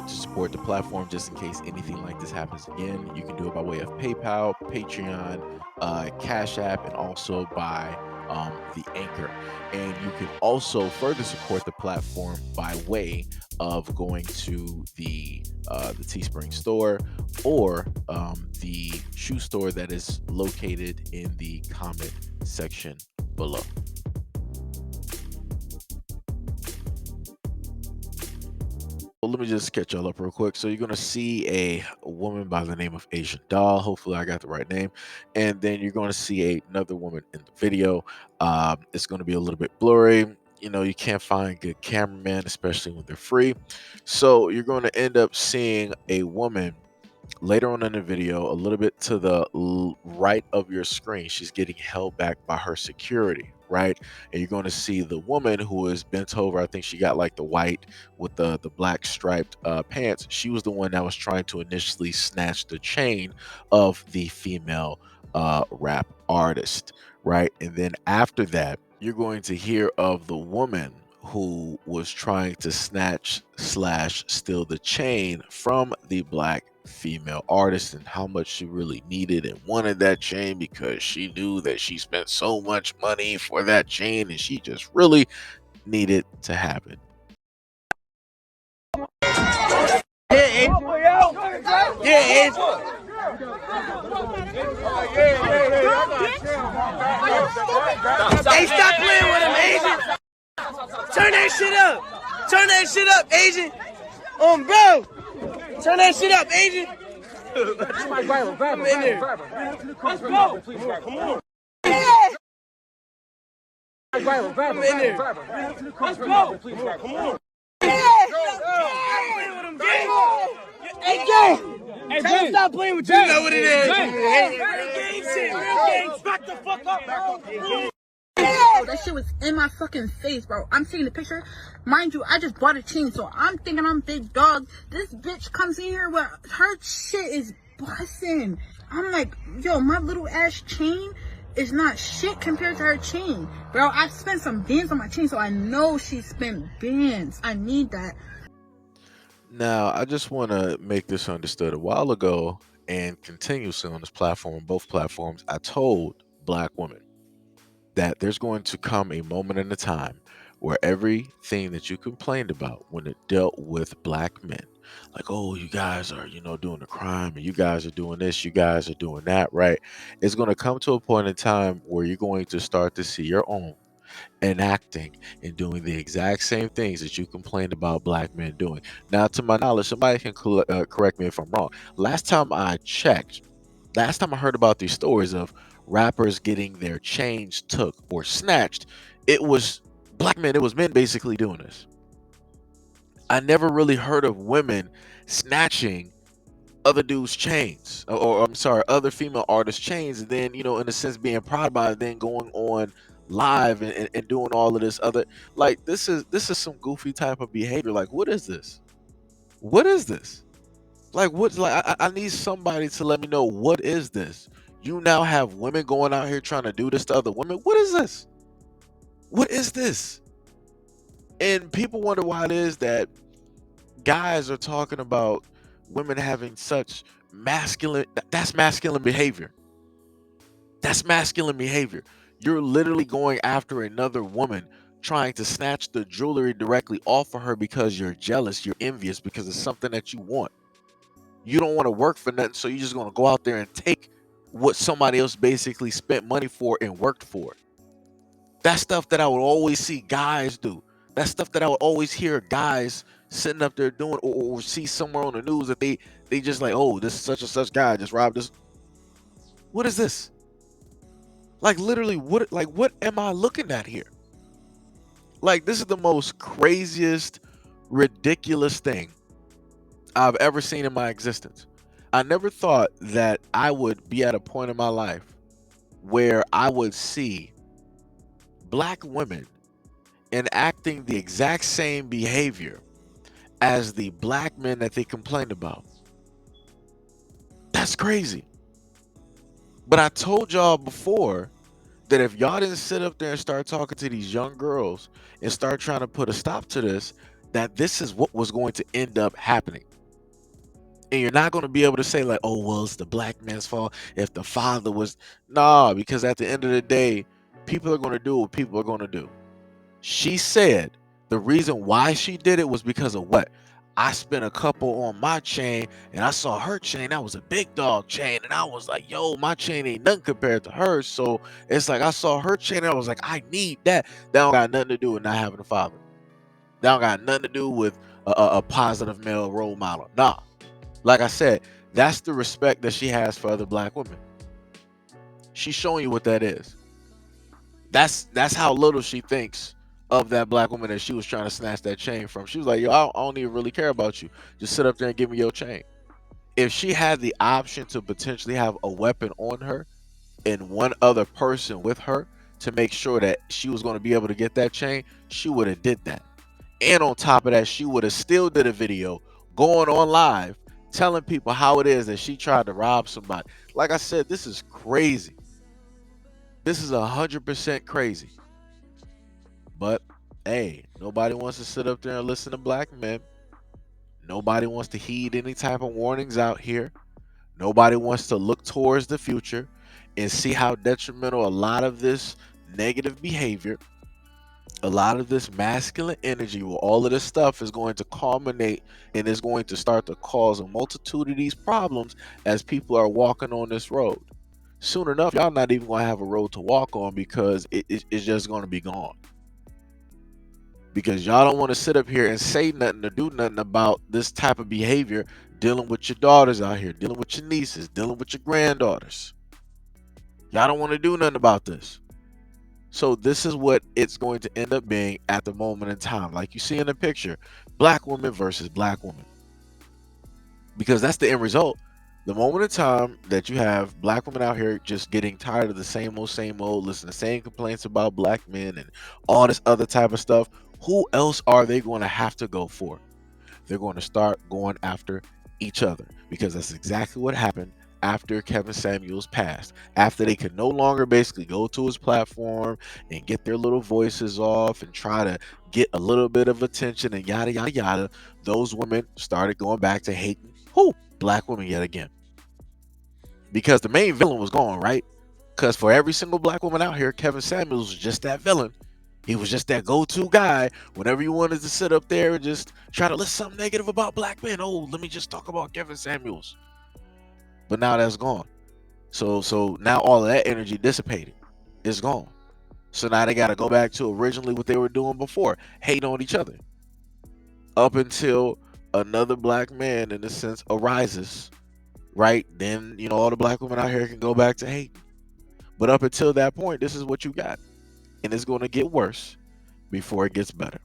to support the platform just in case anything like this happens again, you can do it by way of PayPal, Patreon, Cash App, and also by the Anchor. And you can also further support the platform by way of going to the Teespring store or the shoe store that is located in the comment section below. Well, let me just catch y'all up real quick. So you're gonna see a woman by the name of Asian Doll. Hopefully, I got the right name. And then you're gonna see another woman in the video. It's gonna be a little bit blurry. You know, you can't find good cameramen, especially when they're free. So you're going to end up seeing a woman later on in the video, a little bit to the right of your screen. She's getting held back by her security, right? And you're going to see the woman who is bent over. I think she got like the white with the black striped pants. She was the one that was trying to initially snatch the chain of the female rap artist, right? And then after that, you're going to hear of the woman who was trying to snatch slash steal the chain from the black female artist, and how much she really needed and wanted that chain because she knew that she spent so much money for that chain and she just really needed to have it. Hey, stop playing with him, Asian. Turn that shit up. Turn that shit up, Asian. Bro. Turn that shit up, Asian. Grab him in there. Let's go. Come on. Grab him in there. Let's go. Come on. Hey, Jay. Tell him stop playing with you. You know what it is. Real gang shit. Real gang. Back the fuck up. That shit was in my fucking face, bro. I'm seeing the picture. Mind you, I just bought a chain, so I'm thinking I'm big dog. This bitch comes in here where her shit is busting. I'm like, yo, my little ass chain is not shit compared to her chain. Bro, I spent some bands on my chain, so I know she spent bands. I need that. Now, I just want to make this understood. A while ago, and continuously on this platform, both platforms, I told black women that there's going to come a moment in a time where everything that you complained about when it dealt with black men, like, oh, you guys are, doing a crime, and you guys are doing this, you guys are doing that, right? It's going to come to a point in time where you're going to start to see your own enacting and doing the exact same things that you complained about black men doing. Now, to my knowledge, somebody can correct me if I'm wrong. Last time I checked, last time I heard about these stories of rappers getting their chains took or snatched, it was black men, it was men basically doing this. I never really heard of women snatching other dudes' chains, or I'm sorry, other female artists' chains, and then, in a sense, being proud about it, then going on live and doing all of this other, like, this is some goofy type of behavior. Like, what is this? What is this? Like, what's like? I need somebody to let me know, what is this? You now have women going out here trying to do this to other women. What is this? What is this? And people wonder why it is that guys are talking about women having such masculine, that's masculine behavior. That's masculine behavior. You're literally going after another woman, trying to snatch the jewelry directly off of her because you're jealous, you're envious, because it's something that you want. You don't want to work for nothing, so you're just going to go out there and take what somebody else basically spent money for and worked for. That's stuff that I would always see guys do. That's stuff that I would always hear guys sitting up there doing, or see somewhere on the news that they just like, oh, this such and such guy just robbed this. What is this? Like, literally, what am I looking at here? Like, this is the most craziest, ridiculous thing I've ever seen in my existence. I never thought that I would be at a point in my life where I would see black women enacting the exact same behavior as the black men that they complained about. That's crazy. But I told y'all before that if y'all didn't sit up there and start talking to these young girls and start trying to put a stop to this, that this is what was going to end up happening. And you're not going to be able to say like, oh, well, it's the black man's fault if the father was. Nah, because at the end of the day, people are going to do what people are going to do. She said the reason why she did it was because of what? I spent a couple on my chain and I saw her chain. That was a big dog chain. And I was like, yo, my chain ain't nothing compared to hers. So it's like I saw her chain and I was like, I need that. That don't got nothing to do with not having a father. That don't got nothing to do with a positive male role model. Nah. Like I said, that's the respect that she has for other black women. She's showing you what that is. That's how little she thinks of that black woman that she was trying to snatch that chain from. She was like, yo, I don't even really care about you. Just sit up there and give me your chain. If she had the option to potentially have a weapon on her and one other person with her to make sure that she was going to be able to get that chain, she would have did that. And on top of that, she would have still did a video going on live telling people how it is that she tried to rob somebody. Like I said, this is crazy. This is 100% crazy. But hey, nobody wants to sit up there and listen to black men. Nobody wants to heed any type of warnings out here. Nobody wants to look towards the future and see how detrimental a lot of this negative behavior, a lot of this masculine energy, well, all of this stuff is going to culminate and is going to start to cause a multitude of these problems as people are walking on this road. Soon enough, y'all not even going to have a road to walk on because it's just going to be gone. Because y'all don't want to sit up here and say nothing or do nothing about this type of behavior dealing with your daughters out here, dealing with your nieces, dealing with your granddaughters. Y'all don't want to do nothing about this. So this is what it's going to end up being at the moment in time. Like you see in the picture, black woman versus black woman. Because that's the end result. The moment in time that you have black women out here just getting tired of the same old, listening to the same complaints about black men and all this other type of stuff, who else are they going to have to go for? They're going to start going after each other, because that's exactly what happened after Kevin Samuels passed. After they could no longer basically go to his platform and get their little voices off and try to get a little bit of attention and yada yada yada, those women started going back to hating black women yet again. Because the main villain was gone, right? Because for every single black woman out here, Kevin Samuels was just that villain. He was just that go-to guy whenever you wanted to sit up there and just try to list something negative about black men. Oh, let me just talk about Kevin Samuels. But now that's gone. So now all of that energy dissipated. It's gone. So now they got to go back to originally what they were doing before, hate on each other. Up until another black man, in a sense, arises, right? Then, you know, all the black women out here can go back to hate. But up until that point, this is what you got. And it's going to get worse before it gets better.